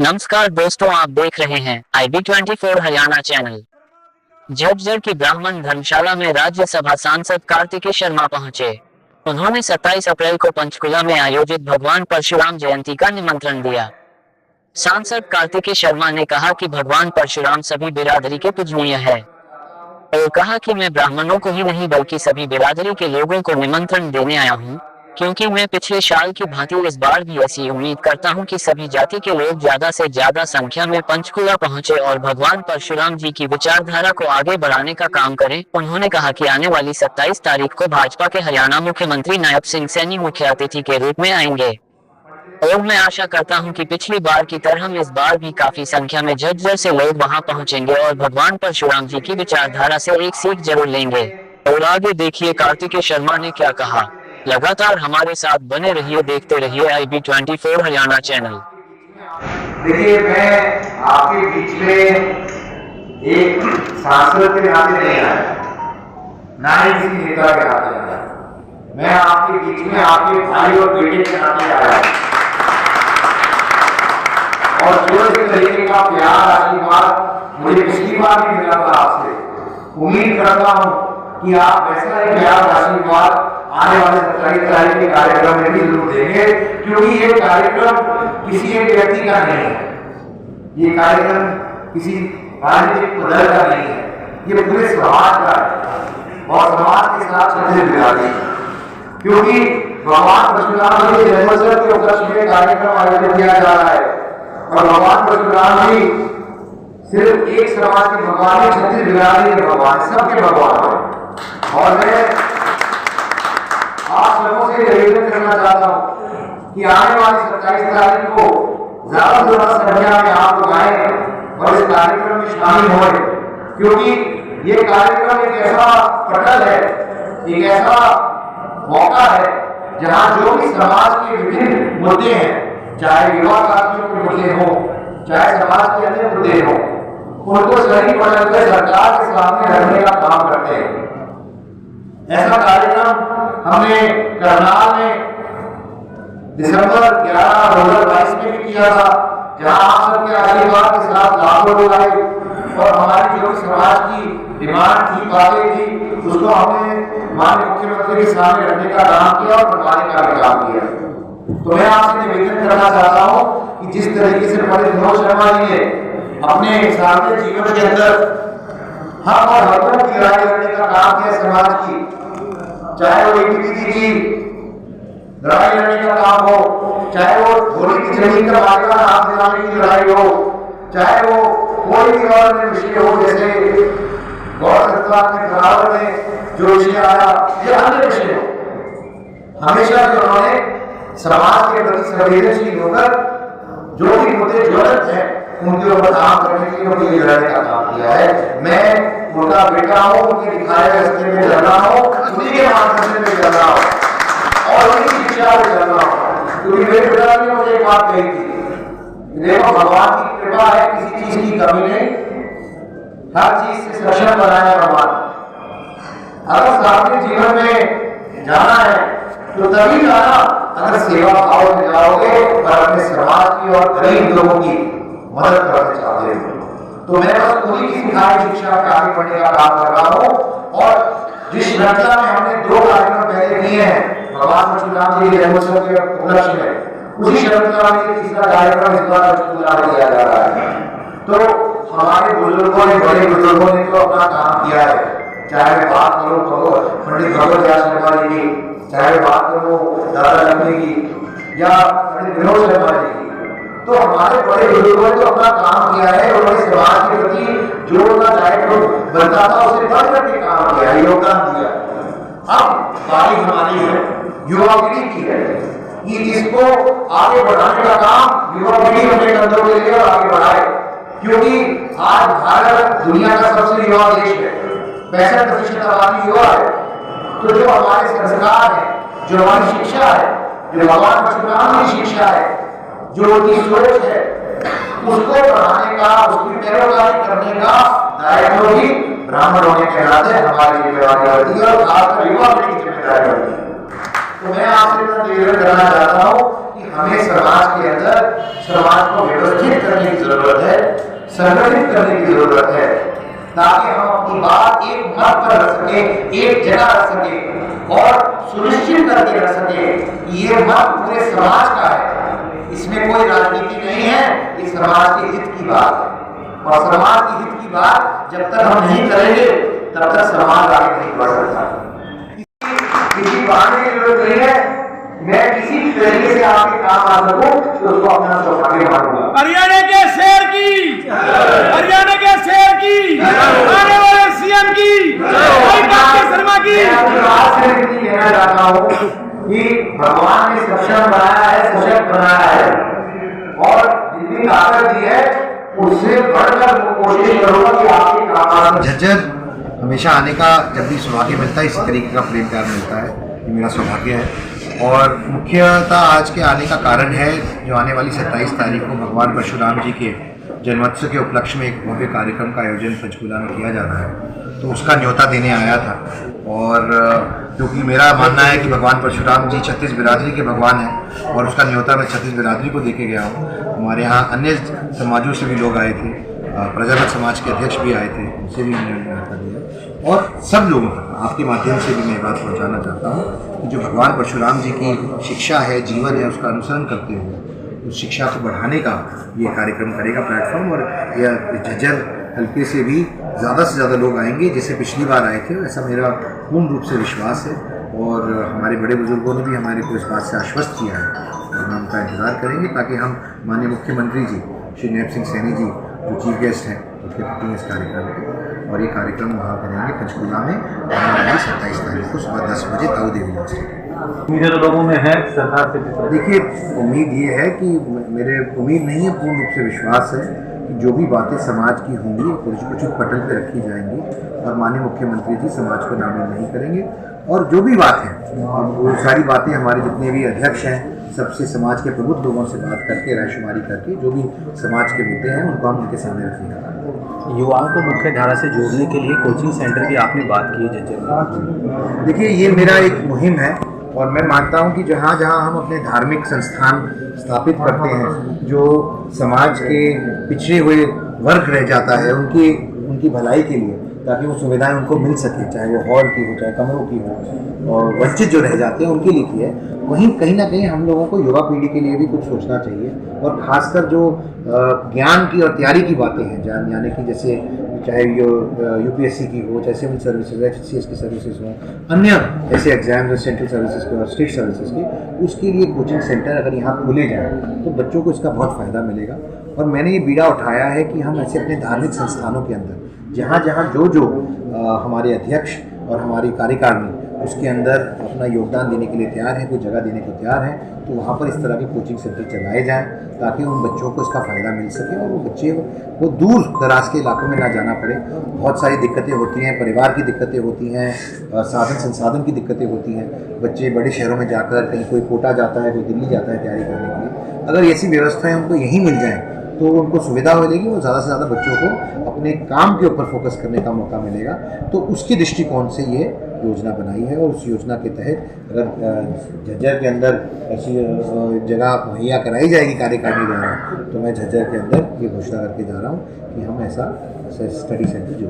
नमस्कार दोस्तों, आप देख रहे हैं IB24 हरियाणा चैनल। झज्जर की ब्राह्मण धर्मशाला में राज्यसभा सांसद कार्तिकेय शर्मा पहुंचे। उन्होंने 27 अप्रैल को पंचकुला में आयोजित भगवान परशुराम जयंती का निमंत्रण दिया। सांसद कार्तिकेय शर्मा ने कहा कि भगवान परशुराम सभी बिरादरी के पूजनीय है और कहा कि मैं ब्राह्मणों को ही नहीं बल्कि सभी बिरादरी के लोगों को निमंत्रण देने आया हूं, क्योंकि मैं पिछले साल की भांति इस बार भी ऐसी उम्मीद करता हूं कि सभी जाति के लोग ज्यादा से ज्यादा संख्या में पंचकुला पहुंचे और भगवान परशुराम जी की विचारधारा को आगे बढ़ाने का काम करें। उन्होंने कहा कि आने वाली 27 तारीख को भाजपा के हरियाणा मुख्यमंत्री नायब सिंह सैनी मुख्य अतिथि के रूप में आएंगे और मैं आशा करता हूं कि पिछली बार की तरह इस बार भी काफी संख्या में झज्जर से लोग वहां पहुंचेंगे और भगवान परशुराम जी की विचारधारा से एक सीख जरूर लेंगे। और आगे देखिए कार्तिकेय शर्मा ने क्या कहा। लगातार हमारे साथ बने रहिए, देखते रहिए IB24 हरियाणा चैनल। देखिए, मैं आपके बीच में एक सांसद के नाते नहीं आया, ना ही किसी नेता के नाते आया। मैं आपके बीच में आपके भाई और बेटे के नाते आया और जो इस तरीके का प्यार आशीर्वाद मुझे पिछली बार भी मिला था आपसे, उम्मीद करता हूं कि आप वैसा ही प्यार आशीर्वाद आने वाले 27 तारीख के कार्यक्रम में भी जरूर देंगे, क्योंकि ये कार्यक्रम किसी एक व्यक्ति का नहीं है, ये कार्यक्रम किसी राजनीतिक दल का नहीं है, ये पूरे समाज का है और समाज के साथ चलते बिरादरी, क्योंकि भगवान परशुराम जी के जन्मोत्सव के उपलक्ष्य में कार्यक्रम आयोजित किया जा रहा है और भगवान परशुराम जी सिर्फ एक समाज के भगवान है, 36 बिरादरी के भगवान, सबके भगवान है। और मैं आप सबों से निवेदन करना चाहता हूं कि आने वाली 27 तारीख को ज्यादा से ज्यादा संख्या में आप लोग आए और इस कार्यक्रम में शामिल हों, क्योंकि ये कार्यक्रम एक ऐसा पटल है, एक ऐसा मौका है जहां जो भी समाज के विभिन्न मुद्दे हैं, चाहे युवा साथियों के मुद्दे हो, चाहे समाज के अन्य मुद्दे हो, उनको सही पटल पर सरकार के सामने रखने का काम करते हैं। ऐसा कार्यक्रम हमने करनाल में दिसंबर 11, 2022 में भी किया था, जहां आप सबके आशीर्वाद के साथ लाखों लोग आए और हमारी जो समाज की डिमांड थी, बातें थी, उसको हमने माननीय मुख्यमंत्री के सामने रखने का काम किया और बनवाने का भी काम किया। तो मैं आपसे निवेदन करना चाहता हूं कि जिस तरीके से पंडित मनोज शर्मा जी ने अपने सारे जीवन के अंदर हक और हकों की लड़ाई लड़ने का काम किया समाज की, चाहे वो दीदी की लड़ाई लड़ने का काम हो, चाहे वो धोनी की जमीन का मालिकाना हाथ दिलाने की लड़ाई हो, चाहे वो कोई भी और विषय हो, जैसे गौर सत्ता के बराबर में जो विषय आया या अन्य विषय हो, हमेशा जो उन्होंने समाज के प्रति संवेदनशील होकर जो भी मुद्दे ज्वलंत हैं उनके ऊपर काम करने के लिए उनकी लड़ाई का काम किया है। मैं उनका बेटा हूं, उनके दिखाए रास्ते में चल रहा हूं, उन्हीं के मार्गदर्शन में चल रहा हूं और उन्हीं की शिक्षा में चल रहा हूं, क्योंकि मेरे पिता ने मुझे एक बात कही थी, देखो भगवान की कृपा है, किसी चीज की कमी नहीं, हर चीज से सक्षम बनाया भगवान। अगर सामने जीवन में जाना है तो तभी जाना अगर सेवा भाव में जाओगे और अपने समाज की और गरीब लोगों की मदद करना चाहते हो। तो मैं बस उन्हीं की सिखाई शिक्षा के आगे बढ़ने का काम कर रहा हूं और जिस श्रृंखला में हमने 2 कार्यक्रम पहले किए हैं भगवान परशुराम जी के जन्मोत्सव के उपलक्ष्य में, उसी श्रृंखला में तीसरा कार्यक्रम इस बार पंचकुला में किया जा रहा है। तो हमारे बुजुर्गों ने, बड़े बुजुर्गों ने तो अपना काम किया है, चाहे मैं बात करूं पंडित भगवत शर्मा जी की, चाहे बात करूं दादा लक्ष्मी की या पंडित मनोज शर्मा जी की, तो हमारे बड़े बुजुर्गों ने तो अपना काम किया है, उन्होंने समाज के प्रति जो उनका दायित्व बनता था उसे बढ़ करके काम किया, योगदान दिया। अब बारी हमारी है, युवा पीढ़ी की है कि इसको आगे बढ़ाने का काम युवा पीढ़ी अपने कंधों पे ले और आगे बढ़ाए, क्योंकि आज भारत दुनिया का सबसे युवा देश है, 65% आबादी युवा है। तो जो हमारे संस्कार है, जो हमारी शिक्षा है, जो भगवान परशुराम की शिक्षा है, जो उनकी सोच है, उसको बढ़ाने का, उसकी पैरोकारी करने का दायित्व भी ब्राह्मण होने के नाते हमारी जिम्मेदारी होती है और खासकर युवा पीढ़ी की जिम्मेदारी होती है। तो मैं आपसे निवेदन करना चाहता हूं कि हमें समाज के अंदर समाज को व्यवस्थित जरूरत है, संगठित करने की जरूरत है, ताकि हम अपनी बात एक मत पर रख सके, एक जगह रख सके और सुनिश्चित करके रख सके कि ये मत पूरे समाज का है, इसमें कोई राजनीति नहीं है, ये समाज के हित की बात है। और समाज के हित की बात जब तक हम नहीं करेंगे तब तक समाज आगे नहीं बढ़ सकता। किसी बहाने की जरूरत नहीं है, मैं किसी भी तरीके से आपके काम आ सकूं तो उसको अपना सौभाग्य मानूंगा। हरियाणा के शेर की, हरियाणा के शेर की, आने वाले सीएम की, शर्मा की। मैं आज से भी कहना चाहता हूँ कि भगवान ने सक्षम बनाया है, सशक्त बनाया है और जितनी ताकत दी है उससे बढ़कर कोशिश करूंगा कि आपके काम आ सके। झज्जर हमेशा आने का जब भी सौभाग्य मिलता है, इसी तरीके का प्रेम प्यार मिलता है, ये मेरा सौभाग्य है। और मुख्यतः आज के आने का कारण है जो आने वाली 27 तारीख को भगवान परशुराम जी के जन्मोत्सव के उपलक्ष्य में एक भव्य कार्यक्रम का आयोजन पंचकूला में किया जा रहा है, तो उसका न्योता देने आया था। और क्योंकि मेरा मानना है कि भगवान परशुराम जी 36 बिरादरी के भगवान हैं और उसका न्योता मैं 36 बिरादरी को देके गया हूँ। हमारे यहाँ अन्य समाजों से भी लोग आए थे, प्रजापत समाज के अध्यक्ष भी आए थे, उनसे भी मैंने न्योता दिया और सब लोगों तक आपके माध्यम से भी मैं बात पहुँचाना चाहता हूँ कि जो भगवान परशुराम जी की शिक्षा है, जीवन है, उसका अनुसरण करते हुए उस शिक्षा को बढ़ाने का ये कार्यक्रम करेगा प्लेटफॉर्म। और यह झज्जर हल्के से भी ज़्यादा से ज़्यादा लोग आएंगे, जैसे पिछली बार आए थे, ऐसा मेरा पूर्ण रूप से विश्वास है। और हमारे बड़े बुजुर्गों ने भी हमारे को इस बात से आश्वस्त किया है और हम उनका इंतज़ार करेंगे ताकि हम माननीय मुख्यमंत्री जी श्री नैब सिंह सैनी जी जो चीफ गेस्ट हैं उनके प्रति इस कार्यक्रम के, और ये कार्यक्रम वहाँ करेंगे पंचकूला में आने वाली 27 तारीख को सुबह 10 बजे ताऊ देवी यूनिवर्सिटी। मेरे लोगों में है सरकार से। देखिए, उम्मीद ये है कि मेरे उम्मीद नहीं है, पूर्ण रूप से विश्वास है कि जो भी बातें समाज की होंगी कुछ पटल पे रखी जाएंगी और माननीय मुख्यमंत्री जी समाज को नामिल नहीं करेंगे। और जो भी बात है वो सारी बातें हमारे जितने भी अध्यक्ष हैं सबसे समाज के प्रबुद्ध लोगों से बात करके रायशुमारी करके जो भी समाज के मुद्दे हैं उनको हम उनके सामने रखेंगे। युवाओं को मुख्य धारा से जोड़ने के लिए कोचिंग सेंटर की आपने बात की है झज्जर में। देखिए, ये मेरा एक मुहिम है और मैं मानता हूँ कि जहाँ जहाँ हम अपने धार्मिक संस्थान स्थापित करते हैं, जो समाज के पिछड़े हुए वर्ग रह जाता है उनकी भलाई के लिए, ताकि वो सुविधाएं उनको मिल सके, चाहे वो हॉल की हो चाहे कमरों की हो, और वंचित जो रह जाते हैं उनके लिए की है। वहीं कहीं ना कहीं हम लोगों को युवा पीढ़ी के लिए भी कुछ सोचना चाहिए और ख़ासकर जो ज्ञान की और तैयारी की बातें हैं, यानी कि जैसे चाहे यूपीएससी की हो, चाहे सिविल सर्विसेज, एचसीएस की सर्विसेज हो, अन्य ऐसे एग्जाम जो सेंट्रल सर्विसेज के और स्टेट सर्विसेज के, उसके लिए कोचिंग सेंटर अगर यहाँ खोले जाएँ तो बच्चों को इसका बहुत फ़ायदा मिलेगा। और मैंने ये बीड़ा उठाया है कि हम ऐसे अपने धार्मिक संस्थानों के अंदर जहाँ जहाँ जो हमारे अध्यक्ष और हमारी कार्यकारिणी उसके अंदर अपना योगदान देने के लिए तैयार है, कोई जगह देने को तैयार है, तो वहाँ पर इस तरह के कोचिंग सेंटर चलाए जाएं ताकि उन बच्चों को इसका फ़ायदा मिल सके और वो बच्चे वो दूर दराज के इलाकों में ना जाना पड़े। बहुत सारी दिक्कतें होती हैं, परिवार की दिक्कतें होती हैं, साधन संसाधन की दिक्कतें होती हैं। बच्चे बड़े शहरों में जाकर कहीं कोई कोटा जाता है, कोई दिल्ली जाता है तैयारी करने के लिए। अगर ऐसी व्यवस्थाएँ उनको यहीं मिल जाएँ तो उनको सुविधा मिलेगी, वो ज़्यादा से ज़्यादा बच्चों को अपने काम के ऊपर फोकस करने का मौका मिलेगा। तो उसके दृष्टिकोण से ये योजना बनाई है और उस योजना के तहत अगर झज्जर के अंदर ऐसी जगह मुहैया कराई जाएगी कार्यकारिणी द्वारा, तो मैं झज्जर के अंदर ये घोषणा करके जा रहा हूँ कि हम ऐसा स्टडी सेंटर जो